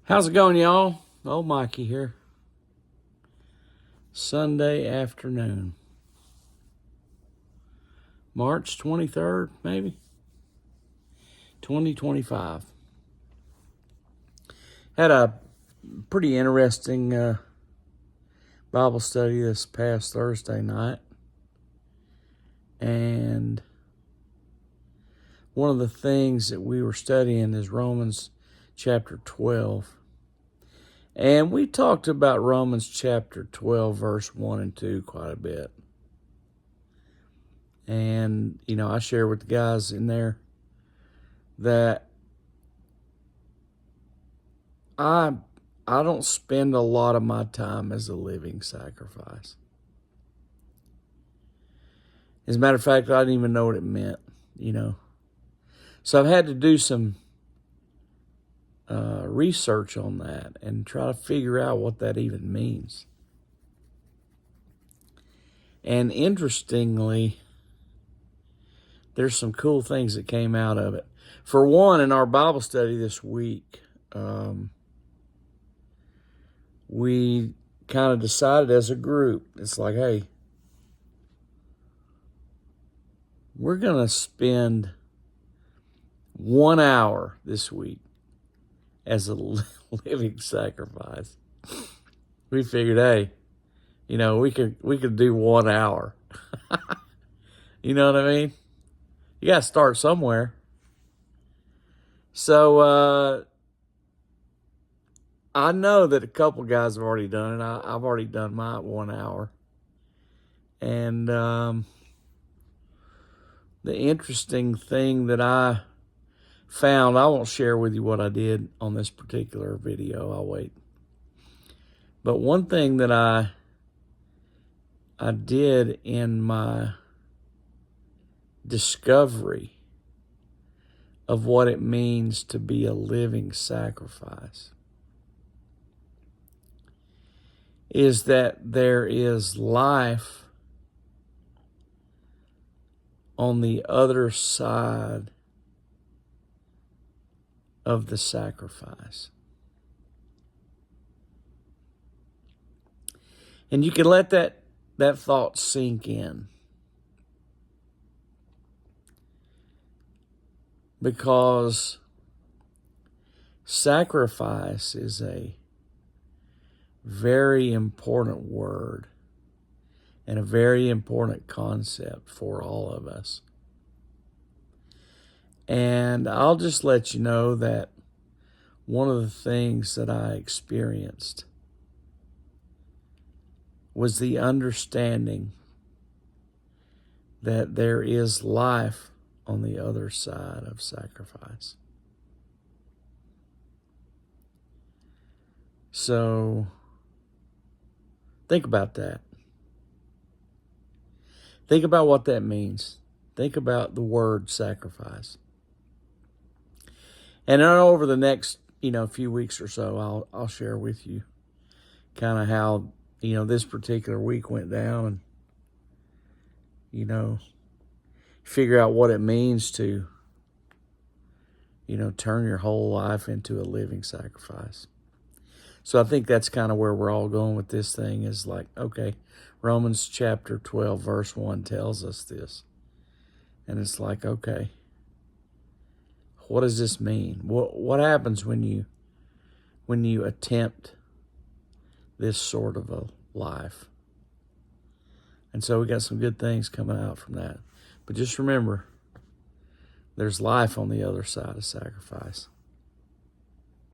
How's it going, y'all? Old Mikey here. Sunday afternoon. March 23rd, maybe? 2025. Had a pretty interesting Bible study this past Thursday night. And one of the things that we were studying is Romans chapter 12. And we talked about Romans chapter 12, verse 1 and 2 quite a bit. And, I share with the guys in there that I don't spend a lot of my time as a living sacrifice. As a matter of fact, I didn't even know what it meant, So I've had to do some research on that and try to figure out what that even means. And interestingly, there's some cool things that came out of it. For one, in our Bible study this week, we kind of decided as a group, it's like, hey, we're going to spend 1 hour this week as a living sacrifice. We figured, hey, we could do 1 hour. You know what I mean? You got to start somewhere. So I know that a couple guys have already done it. I've already done my 1 hour. And the interesting thing that I found, I won't share with you what I did on this particular video. I'll wait. But one thing that I did in my discovery of what it means to be a living sacrifice is that there is life on the other side of the sacrifice. And you can let that thought sink in. Because sacrifice is a very important word and a very important concept for all of us. And I'll just let you know that one of the things that I experienced was the understanding that there is life on the other side of sacrifice. So think about that. Think about what that means. Think about the word sacrifice. And then over the next, few weeks or so, I'll share with you kind of how, this particular week went down and, figure out what it means to, turn your whole life into a living sacrifice. So I think that's kind of where we're all going with this thing is like, okay, Romans chapter 12, verse 1 tells us this. And it's like, okay, what does this mean? What happens when you attempt this sort of a life? And so we got some good things coming out from that. But just remember, there's life on the other side of sacrifice.